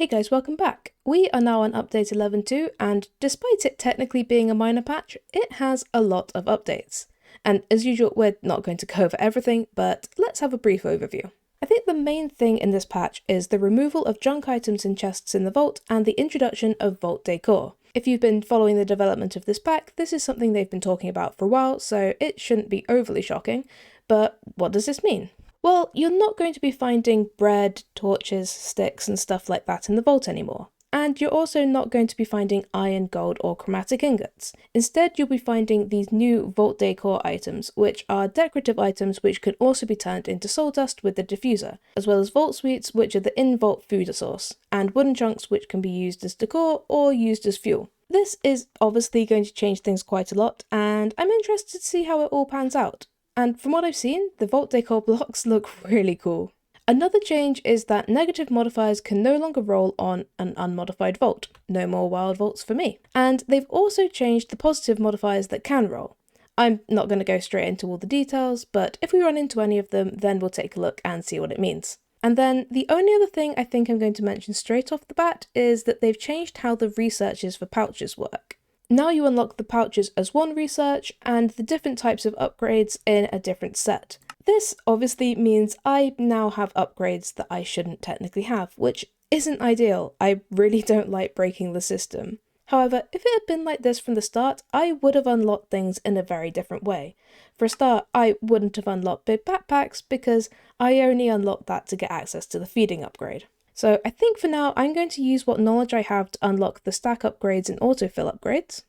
Hey guys, welcome back. We are now on update 11.2 and despite it technically being a minor patch, it has a lot of updates. And as usual, we're not going to go over everything, but let's have a brief overview. I think the main thing in this patch is the removal of junk items in chests in the vault and the introduction of vault decor. If you've been following the development of this pack, this is something they've been talking about for a while, so it shouldn't be overly shocking. But what does this mean? Well, you're not going to be finding bread, torches, sticks and stuff like that in the vault anymore. And you're also not going to be finding iron, gold or chromatic ingots. Instead, you'll be finding these new vault decor items, which are decorative items which can also be turned into soul dust with the diffuser, as well as vault sweets, which are the in-vault food source, and wooden chunks which can be used as decor or used as fuel. This is obviously going to change things quite a lot, and I'm interested to see how it all pans out. And from what I've seen, the vault decor blocks look really cool. Another change is that negative modifiers can no longer roll on an unmodified vault. No more wild vaults for me. And they've also changed the positive modifiers that can roll. I'm not going to go straight into all the details, but if we run into any of them, then we'll take a look and see what it means. And then the only other thing I think I'm going to mention straight off the bat is that they've changed how the researches for pouches work. Now you unlock the pouches as one research and the different types of upgrades in a different set. This obviously means I now have upgrades that I shouldn't technically have, which isn't ideal. I really don't like breaking the system. However, if it had been like this from the start, I would have unlocked things in a very different way. For a start, I wouldn't have unlocked big backpacks because I only unlocked that to get access to the feeding upgrade. So I think for now I'm going to use what knowledge I have to unlock the stack upgrades and autofill upgrades.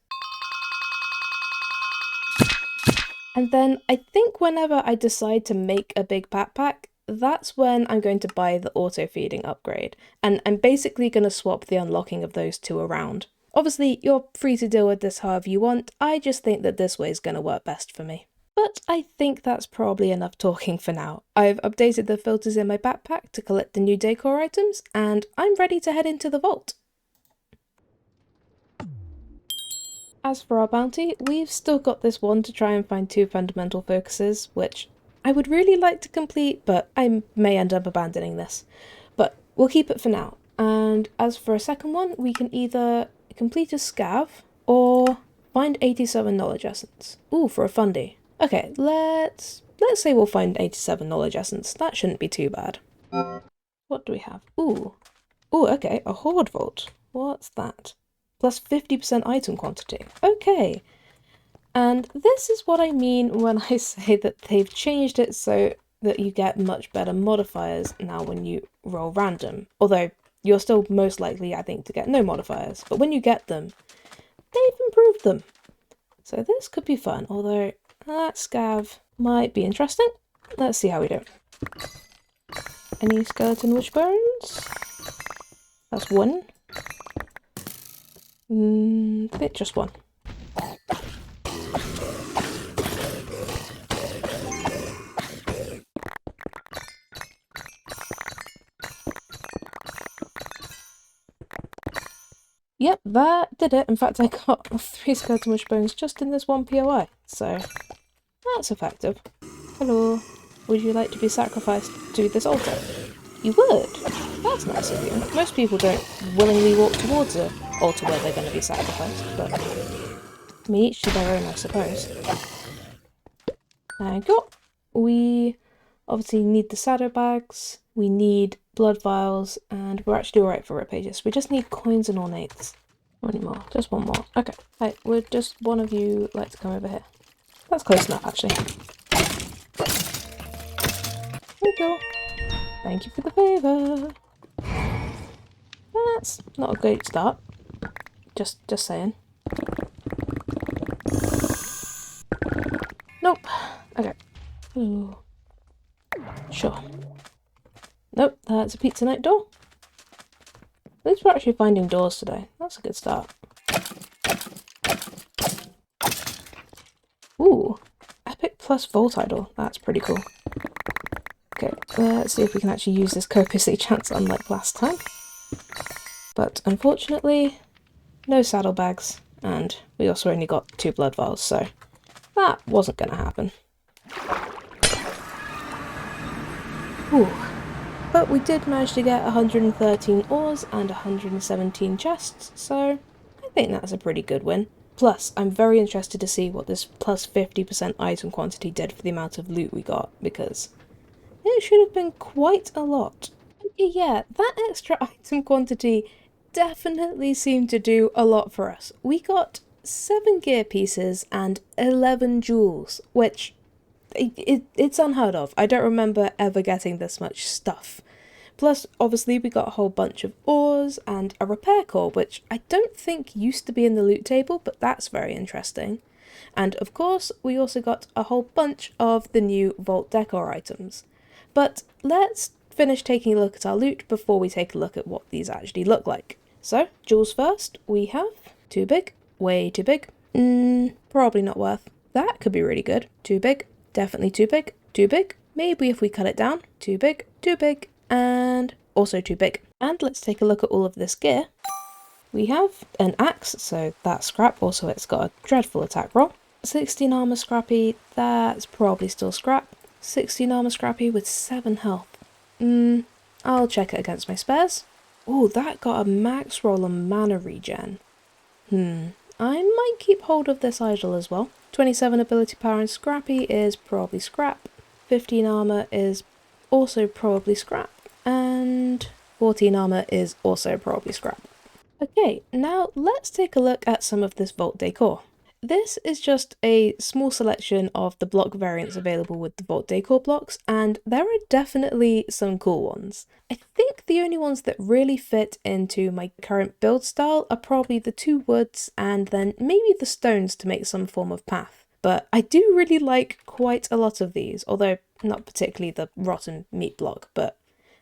And then I think whenever I decide to make a big backpack, that's when I'm going to buy the auto feeding upgrade. And I'm basically going to swap the unlocking of those two around. Obviously you're free to deal with this however you want, I just think that this way is going to work best for me. But I think that's probably enough talking for now. I've updated the filters in my backpack to collect the new decor items, and I'm ready to head into the vault. As for our bounty, we've still got this one to try and find 2 fundamental focuses, which I would really like to complete, but I may end up abandoning this. But we'll keep it for now. And as for a second one, we can either complete a scav, or find 87 knowledge essence. Ooh, for a fundy. Okay, let's say we'll find 87 knowledge essence. That shouldn't be too bad. What do we have? Ooh, okay, a horde vault. What's that? Plus 50% item quantity. Okay. And this is what I mean when I say that they've changed it so that you get much better modifiers now when you roll random. Although you're still most likely, I think, to get no modifiers. But when you get them, they've improved them. So this could be fun, although that scav might be interesting. Let's see how we do. Any skeleton wishbones? That's one. I think just one. Yep, that did it. In fact, I got 3 skeleton wishbones just in this one POI, so that's effective. Hello, would you like to be sacrificed to this altar? You would? That's nice of you. Most people don't willingly walk towards an altar where they're going to be sacrificed, but I mean, each to their own, I suppose. There you go. We obviously need the saddlebags, we need blood vials, and we're actually alright for rip pages. We just need coins and ornates. One more, just one more. Okay, hey, would just one of you like to come over here? That's close enough, actually. There we go. Thank you for the favour. That's not a great start. Just saying. Nope. Okay. Ooh. Sure. Nope, that's a pizza night door. At least we're actually finding doors today. That's a good start. Ooh. Epic plus vault idol. That's pretty cool. Okay, let's see if we can actually use this copiously chance unlike last time. But unfortunately, no saddlebags, and we also only got 2 blood vials, so that wasn't going to happen. Ooh. but we did manage to get 113 ores and 117 chests, so I think that's a pretty good win. Plus, I'm very interested to see what this plus 50% item quantity did for the amount of loot we got, because it should have been quite a lot. Yeah, that extra item quantity definitely seemed to do a lot for us. We got 7 gear pieces and 11 jewels, which it's unheard of. I don't remember ever getting this much stuff. Plus, obviously, we got a whole bunch of ores and a repair core, which I don't think used to be in the loot table, but that's very interesting. And of course, we also got a whole bunch of the new vault decor items. But let's finish taking a look at our loot before we take a look at what these actually look like. So, jewels first, we have too big, way too big, probably not worth. That could be really good. Too big, definitely too big, maybe if we cut it down, too big, and also too big. And let's take a look at all of this gear. We have an axe, so that's scrap, also it's got a dreadful attack roll. 16 armor scrappy, that's probably still scrap. 16 armor scrappy with 7 health. I'll check it against my spares. Oh, that got a max roll on mana regen. I might keep hold of this idol as well. 27 ability power and scrappy is probably scrap. 15 armor is also probably scrap. And 14 armor is also probably scrap. Okay, now let's take a look at some of this vault decor. This is just a small selection of the block variants available with the vault decor blocks, and there are definitely some cool ones. I think the only ones that really fit into my current build style are probably the 2 woods and then maybe the stones to make some form of path. But I do really like quite a lot of these, although not particularly the rotten meat block, but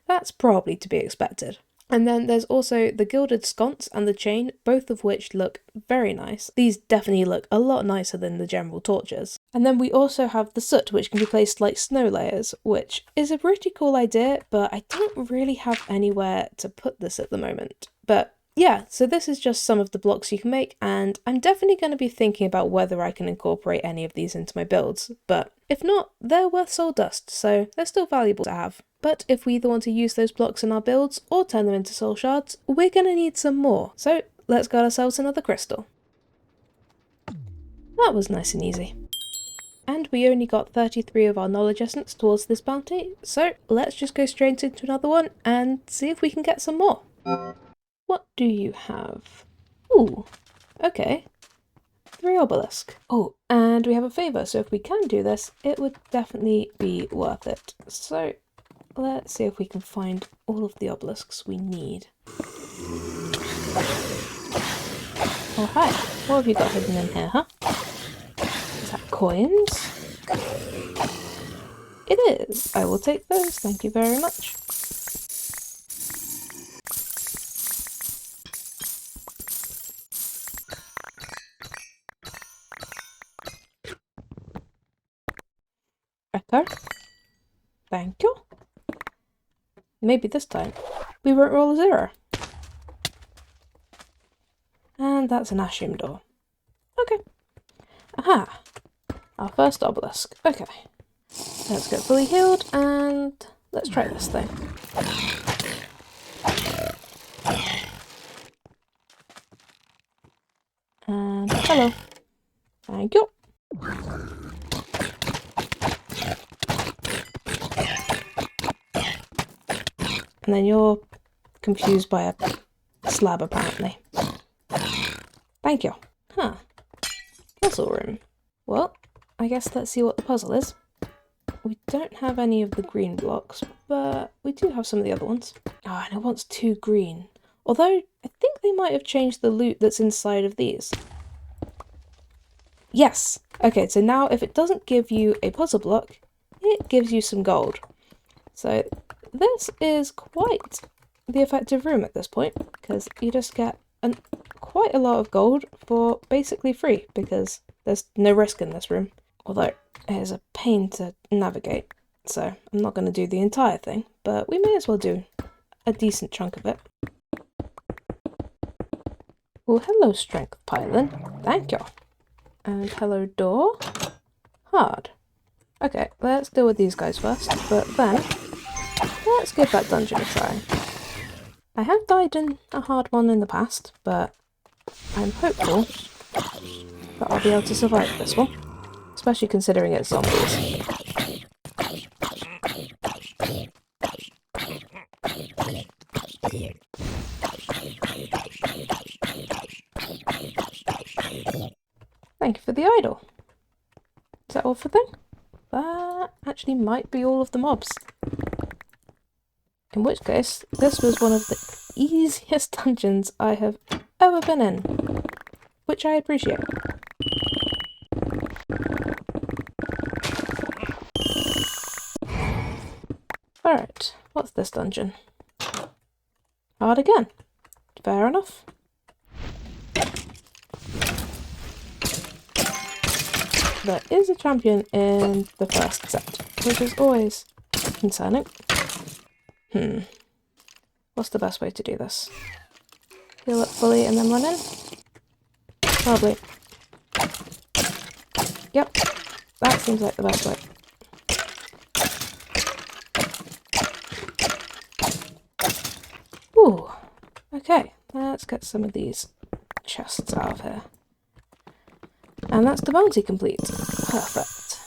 that's probably to be expected. And then there's also the gilded sconce and the chain, both of which look very nice. These definitely look a lot nicer than the general torches. And then we also have the soot, which can be placed like snow layers, which is a pretty cool idea, but I don't really have anywhere to put this at the moment. But yeah, so this is just some of the blocks you can make, and I'm definitely going to be thinking about whether I can incorporate any of these into my builds. But if not, they're worth soul dust, so they're still valuable to have. But if we either want to use those blocks in our builds or turn them into soul shards, we're going to need some more. So let's get ourselves another crystal. That was nice and easy. And we only got 33 of our knowledge essence towards this bounty, so let's just go straight into another one and see if we can get some more. What do you have? Ooh, okay. 3 obelisk. Oh, and we have a favour, so if we can do this, it would definitely be worth it. So let's see if we can find all of the obelisks we need. Oh, hi. What have you got hidden in here, huh? Is that coins? It is. I will take those. Thank you very much. Echo. Thank you. Maybe this time we won't roll a 0. And that's an Ashim door. Okay. Aha! Our first obelisk. Okay. Let's get fully healed and let's try this thing. And hello. Thank you. And then you're confused by a slab, apparently. Thank you. Huh. Puzzle room. Well, I guess let's see what the puzzle is. We don't have any of the green blocks, but we do have some of the other ones. Oh, and it wants 2 green. Although, I think they might have changed the loot that's inside of these. Yes! Okay, so now if it doesn't give you a puzzle block, it gives you some gold. So this is quite the effective room at this point, because you just get quite a lot of gold for basically free, because there's no risk in this room. Although it is a pain to navigate, so I'm not going to do the entire thing, but we may as well do a decent chunk of it. Well, hello, strength pylon. Thank you. And hello, door. Hard. Okay, let's deal with these guys first, but then let's give that dungeon a try. I have died in a hard one in the past, but I'm hopeful that I'll be able to survive this one, especially considering it's zombies. Thank you for the idol. Is that all for thing? That actually might be all of the mobs. In which case, this was one of the easiest dungeons I have ever been in, which I appreciate. Alright, what's this dungeon? Hard again. Fair enough. There is a champion in the first set, which is always concerning. What's the best way to do this? Heal up fully and then run in? Probably. Yep, that seems like the best way. Ooh, okay, let's get some of these chests out of here. And that's the bounty complete. Perfect.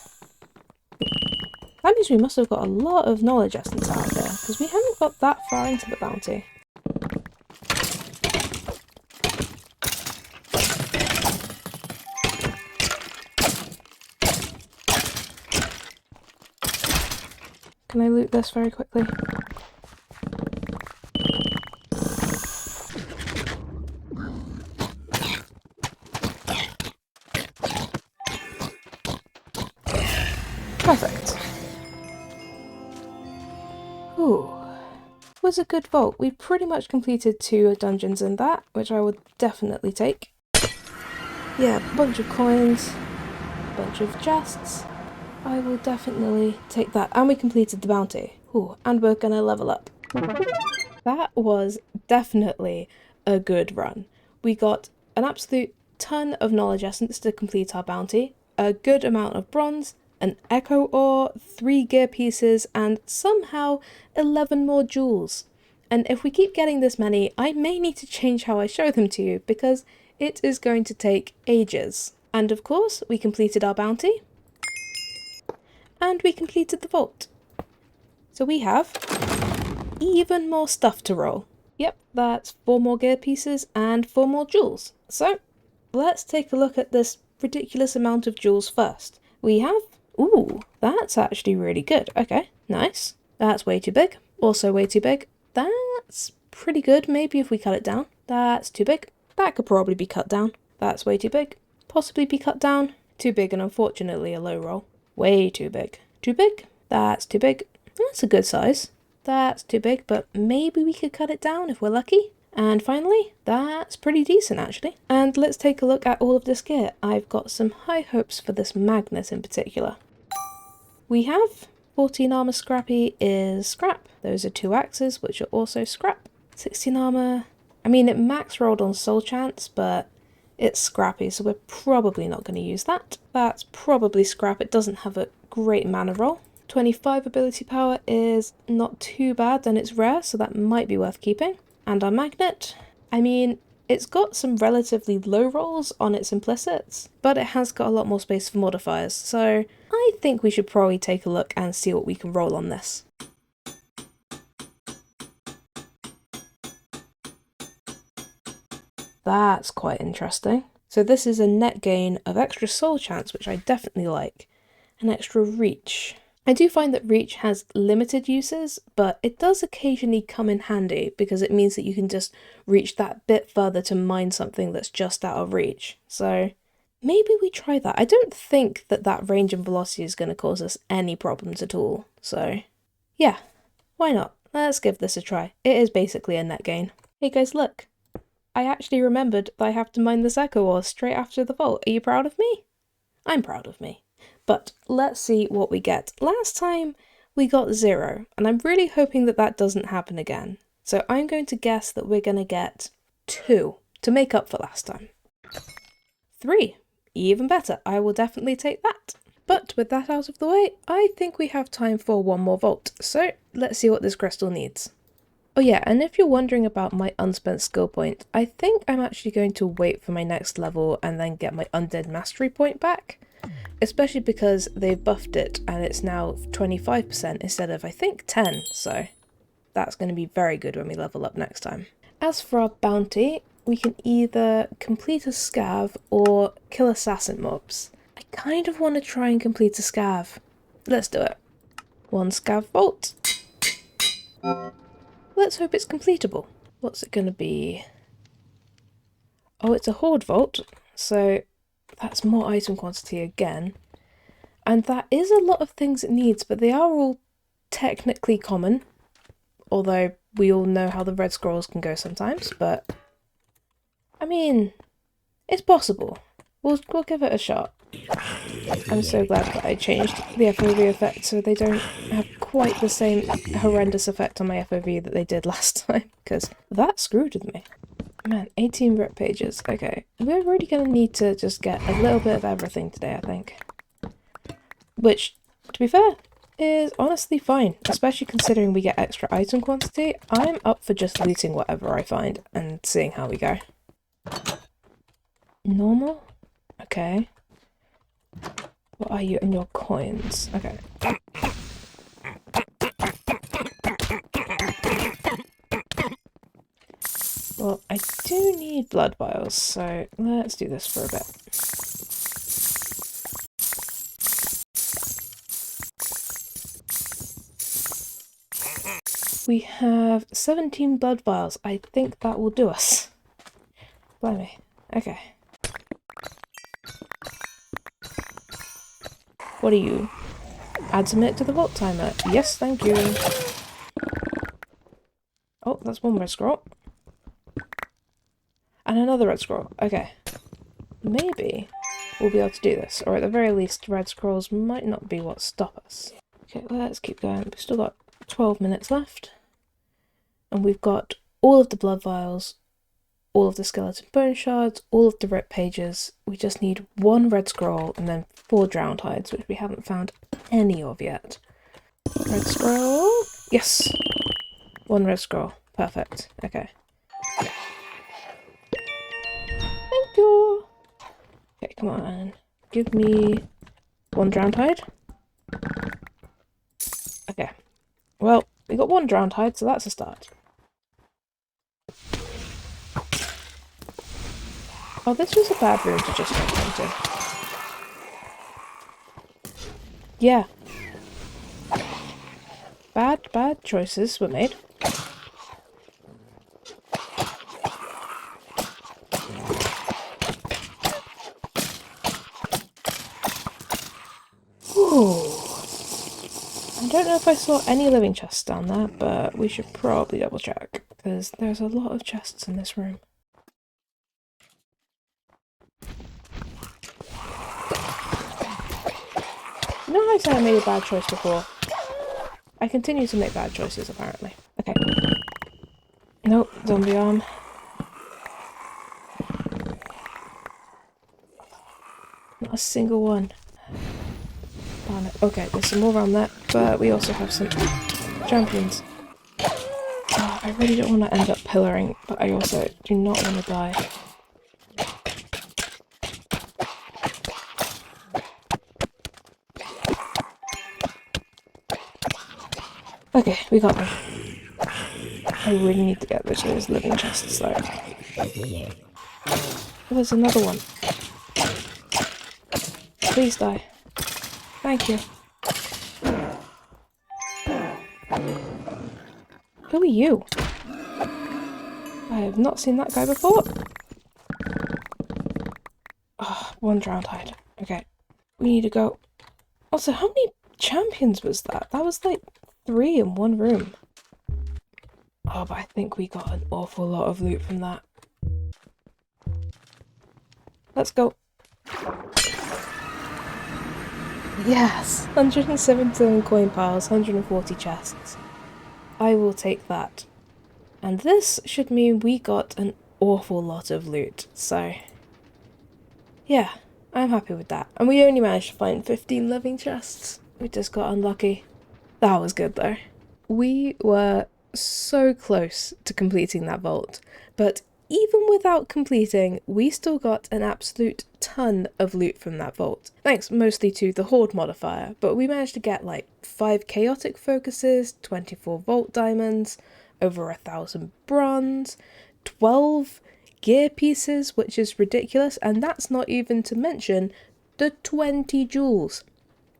That means we must have got a lot of knowledge essence out of there, because we haven't got that far into the bounty. Can I loot this very quickly? Perfect. Ooh. Was a good vault. We pretty much completed 2 dungeons in that, which I would definitely take. Yeah, bunch of coins, bunch of chests. I will definitely take that. And we completed the bounty. Ooh, and we're gonna level up. That was definitely a good run. We got an absolute ton of knowledge essence to complete our bounty, a good amount of bronze, an echo ore, 3 gear pieces, and somehow 11 more jewels. And if we keep getting this many, I may need to change how I show them to you, because it is going to take ages. And of course, we completed our bounty. And we completed the vault. So we have even more stuff to roll. Yep, that's 4 more gear pieces and 4 more jewels. So let's take a look at this ridiculous amount of jewels first. We have, ooh, that's actually really good. Okay, nice. That's way too big. Also way too big. That's pretty good. Maybe if we cut it down. That's too big. That could probably be cut down. That's way too big. Possibly be cut down. Too big and unfortunately a low roll. Way too big. Too big? That's too big. That's a good size. That's too big, but maybe we could cut it down if we're lucky. And finally, that's pretty decent actually. And let's take a look at all of this gear. I've got some high hopes for this magnet in particular. We have 14 armor scrappy is scrap. Those are 2 axes, which are also scrap. 16 armor. I mean, it max rolled on soul chance, but it's scrappy, so we're probably not going to use that. That's probably scrap. It doesn't have a great mana roll. 25 ability power is not too bad, and it's rare, so that might be worth keeping. And our magnet, I mean, it's got some relatively low rolls on its implicits, but it has got a lot more space for modifiers, so I think we should probably take a look and see what we can roll on this. That's quite interesting. So this is a net gain of extra soul chance, which I definitely like, and extra reach. I do find that reach has limited uses, but it does occasionally come in handy because it means that you can just reach that bit further to mine something that's just out of reach. So maybe we try that. I don't think that that range and velocity is going to cause us any problems at all. So yeah, why not? Let's give this a try. It is basically a net gain. Hey guys, look. I actually remembered that I have to mine this echo ore straight after the vault. Are you proud of me? I'm proud of me. But let's see what we get. Last time we got 0, and I'm really hoping that that doesn't happen again. So I'm going to guess that we're going to get 2 to make up for last time. 3, even better. I will definitely take that. But with that out of the way, I think we have time for one more vault, so let's see what this crystal needs. Oh yeah, and if you're wondering about my unspent skill point, I think I'm actually going to wait for my next level and then get my undead mastery point back. Especially because they've buffed it and it's now 25% instead of I think 10, so that's going to be very good when we level up next time. As for our bounty, we can either complete a scav or kill assassin mobs. I kind of want to try and complete a scav. Let's do it. One scav vault. Let's hope it's completable. What's it going to be? Oh, it's a horde vault, so that's more item quantity again. And that is a lot of things it needs, but they are all technically common. Although we all know how the red scrolls can go sometimes, but I mean, it's possible. We'll give it a shot. I'm so glad that I changed the FOV effect so they don't have quite the same horrendous effect on my FOV that they did last time, because that screwed with me. Man, 18 rep pages. Okay, we're really going to need to just get a little bit of everything today, I think. Which, to be fair, is honestly fine, especially considering we get extra item quantity. I'm up for just looting whatever I find and seeing how we go. Normal? Okay. What are you in your coins? Okay. Well, I do need blood vials, so let's do this for a bit. We have 17 blood vials. I think that will do us. Blimey. Okay. What are you? Add some it to the vault timer. Yes, thank you. Oh, that's one red scroll. And another red scroll. Okay. Maybe we'll be able to do this. Or at the very least, red scrolls might not be what stop us. Okay, let's keep going. We've still got 12 minutes left. And we've got all of the blood vials, all of the skeleton bone shards, all of the rip pages. We just need one red scroll and then 4 drowned hides, which we haven't found any of yet. Red scroll. Yes! 1 red scroll. Perfect. Okay. Thank you! Okay, come on. Give me 1 drowned hide. Okay. Well, we got 1 drowned hide, so that's a start. Oh, this was a bad room to just jump into. Yeah. Bad choices were made. Ooh. I don't know if I saw any living chests down there, but we should probably double check, because there's a lot of chests in this room. You know how I said I made a bad choice before? I continue to make bad choices, apparently. Okay. Nope, zombie arm. Not a single one. Darn it. Okay, there's some more around there, but we also have some champions. Oh, I really don't want to end up pillaring, but I also do not want to die. Okay, we got them. I really need to get rid of those living chests though. Oh, there's another one. Please die. Thank you. Who are you? I have not seen that guy before. Oh, 1 drowned hide. Okay. We need to go. Also, how many champions was that? That was like 3 in one room. Oh, but I think we got an awful lot of loot from that. Let's go. Yes! 177 coin piles, 140 chests. I will take that. And this should mean we got an awful lot of loot, so... yeah, I'm happy with that. And we only managed to find 15 living chests. We just got unlucky. That was good though. We were so close to completing that vault, but even without completing, we still got an absolute ton of loot from that vault. Thanks mostly to the Horde modifier, but we managed to get like 5 chaotic focuses, 24 vault diamonds, over 1,000 bronze, 12 gear pieces, which is ridiculous, and that's not even to mention the 20 jewels.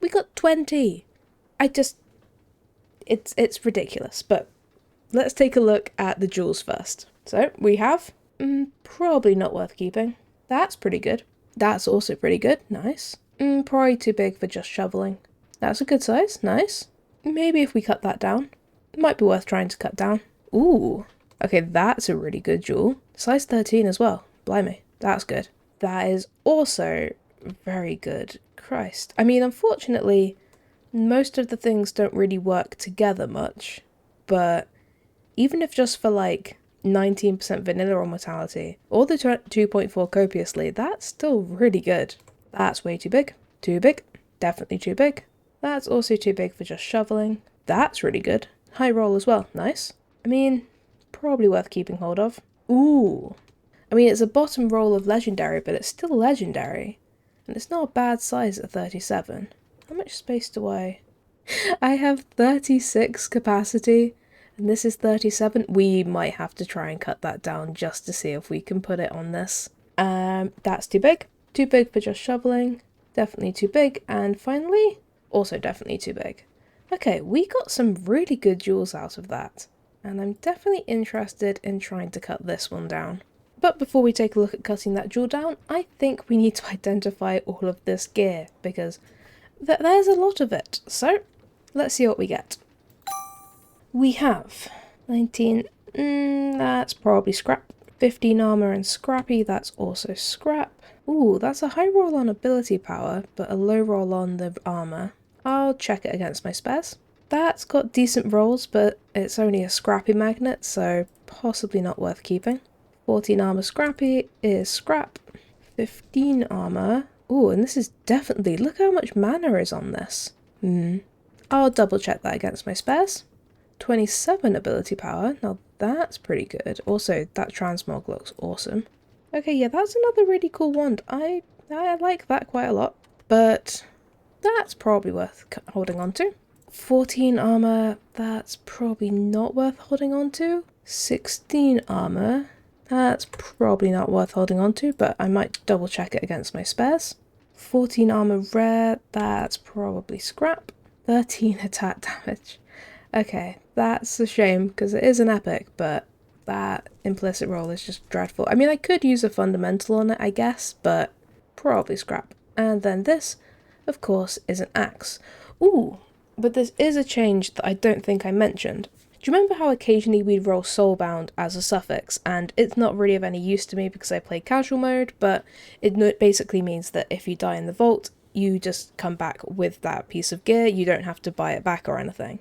We got 20! It's ridiculous, but let's take a look at the jewels first. So we have, probably not worth keeping. That's pretty good. That's also pretty good, nice. Probably too big for just shoveling. That's a good size, nice. Maybe if we cut that down, it might be worth trying to cut down. Ooh, okay, that's a really good jewel. Size 13 as well, blimey, that's good. That is also very good, Christ. I mean, unfortunately, most of the things don't really work together much, but even if just for like 19% vanilla or mortality, or the 2.4 copiously, that's still really good. That's way too big. Too big. Definitely too big. That's also too big for just shoveling. That's really good. High roll as well. Nice. I mean, probably worth keeping hold of. Ooh. I mean, it's a bottom roll of legendary, but it's still legendary. And it's not a bad size at 37. How much space do I have 36 capacity, and this is 37. We might have to try and cut that down just to see if we can put it on this. That's too big. Too big for just shoveling. Definitely too big. And finally, also definitely too big. Okay, we got some really good jewels out of that. And I'm definitely interested in trying to cut this one down. But before we take a look at cutting that jewel down, I think we need to identify all of this gear, because there's a lot of it. So let's see what we get. We have 19, that's probably scrap. 15 armor and scrappy, that's also scrap. Ooh, that's a high roll on ability power, but a low roll on the armor. I'll check it against my spares. That's got decent rolls, but it's only a scrappy magnet, so possibly not worth keeping. 14 armor scrappy is scrap. 15 armor. Ooh, and this is definitely, look how much mana is on this. I'll double check that against my spares. 27 ability power, now that's pretty good. Also, that transmog looks awesome. Okay, yeah, that's another really cool wand. I like that quite a lot, but that's probably worth holding on to. 14 armor, that's probably not worth holding on to. 16 armor, that's probably not worth holding on to, but I might double check it against my spares. 14 armor rare, that's probably scrap. 13 attack damage. Okay, that's a shame because it is an epic, but that implicit roll is just dreadful. I mean, I could use a fundamental on it, I guess, but probably scrap. And then this, of course, is an axe. Ooh, but this is a change that I don't think I mentioned. Do you remember how occasionally we'd roll soulbound as a suffix, and it's not really of any use to me because I play casual mode, but it basically means that if you die in the vault, you just come back with that piece of gear, you don't have to buy it back or anything.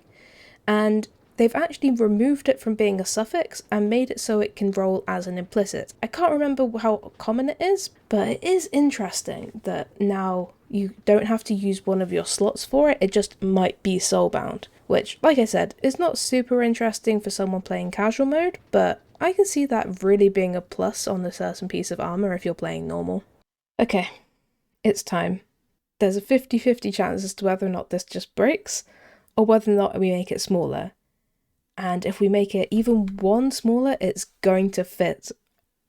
And they've actually removed it from being a suffix and made it so it can roll as an implicit. I can't remember how common it is, but it is interesting that now you don't have to use one of your slots for it, it just might be soulbound. Which, like I said, is not super interesting for someone playing casual mode, but I can see that really being a plus on a certain piece of armor if you're playing normal. Okay, it's time. There's a 50-50 chance as to whether or not this just breaks, or whether or not we make it smaller. And if we make it even one smaller, it's going to fit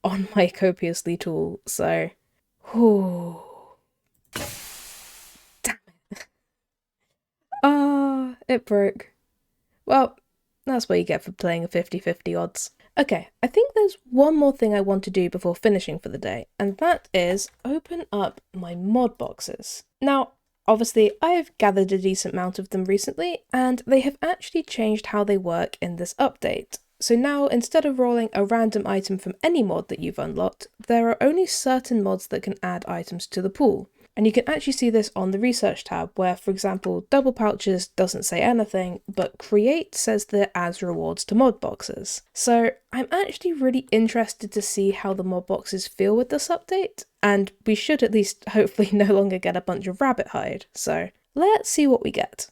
on my copiously tool, so... Whew. Damn it. Ah, it broke. Well, that's what you get for playing a 50-50 odds. Okay, I think there's one more thing I want to do before finishing for the day, and that is open up my mod boxes. Now, obviously, I've gathered a decent amount of them recently, and they have actually changed how they work in this update. So now, instead of rolling a random item from any mod that you've unlocked, there are only certain mods that can add items to the pool. And you can actually see this on the research tab where, for example, double pouches doesn't say anything, but create says that it adds rewards to mod boxes. So I'm actually really interested to see how the mod boxes feel with this update, and we should at least hopefully no longer get a bunch of rabbit hide. So let's see what we get.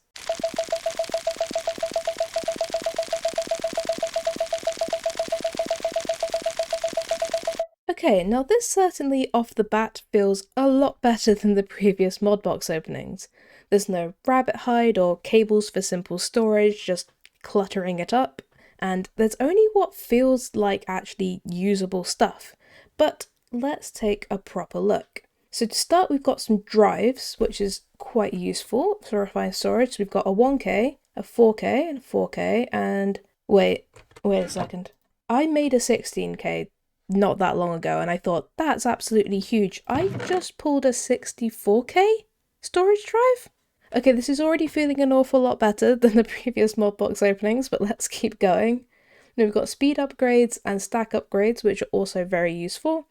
Okay, now this certainly off the bat feels a lot better than the previous modbox openings. There's no rabbit hide or cables for simple storage, just cluttering it up, and there's only what feels like actually usable stuff. But let's take a proper look. So to start, we've got some drives, which is quite useful for refined storage. So we've got a 1K, a 4K, and a 4K, and wait a second. I made a 16K not that long ago, and I thought, that's absolutely huge. I just pulled a 64K storage drive? Okay, this is already feeling an awful lot better than the previous modbox openings, but let's keep going. Now we've got speed upgrades and stack upgrades, which are also very useful.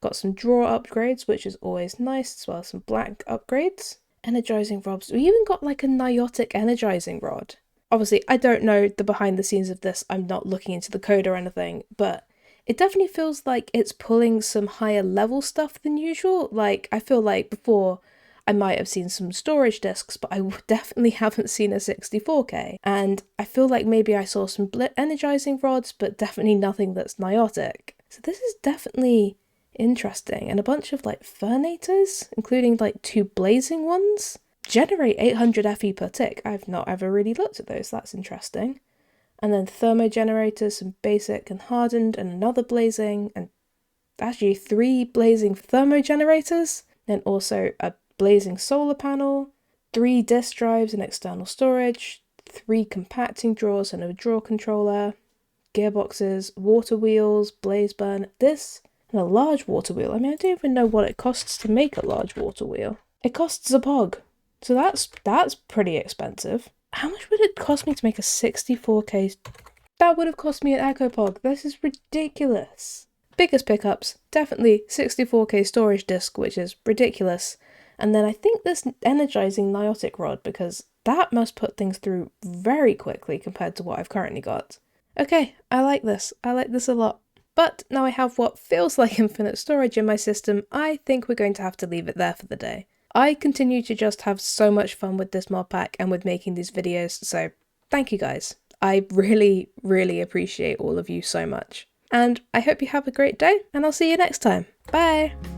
Got some drawer upgrades, which is always nice, as well as some blank upgrades. Energizing rods. We even got like a niotic energizing rod. Obviously, I don't know the behind the scenes of this. I'm not looking into the code or anything, but it definitely feels like it's pulling some higher level stuff than usual. Like, I feel like before I might have seen some storage disks, but I definitely haven't seen a 64K. And I feel like maybe I saw some energizing rods, but definitely nothing that's niotic. So this is definitely interesting. And a bunch of like furnators, including like 2 blazing ones. Generate 800 FE per tick. I've not ever really looked at those. That's interesting. And then thermogenerators, some basic and hardened, and another blazing, and actually 3 blazing thermogenerators. Then also a blazing solar panel, 3 disk drives and external storage, 3 compacting drawers and a drawer controller, gearboxes, water wheels, blaze burn, this, and a large water wheel. I mean, I don't even know what it costs to make a large water wheel. It costs a pog. So that's pretty expensive. How much would it cost me to make a 64K? That would have cost me an Echo Pog. This is ridiculous. Biggest pickups, definitely 64K storage disk, which is ridiculous. And then I think this energizing niotic rod, because that must put things through very quickly compared to what I've currently got. Okay, I like this. I like this a lot. But now I have what feels like infinite storage in my system, I think we're going to have to leave it there for the day. I continue to just have so much fun with this mod pack and with making these videos, so thank you guys. I really, really appreciate all of you so much. And I hope you have a great day, and I'll see you next time. Bye!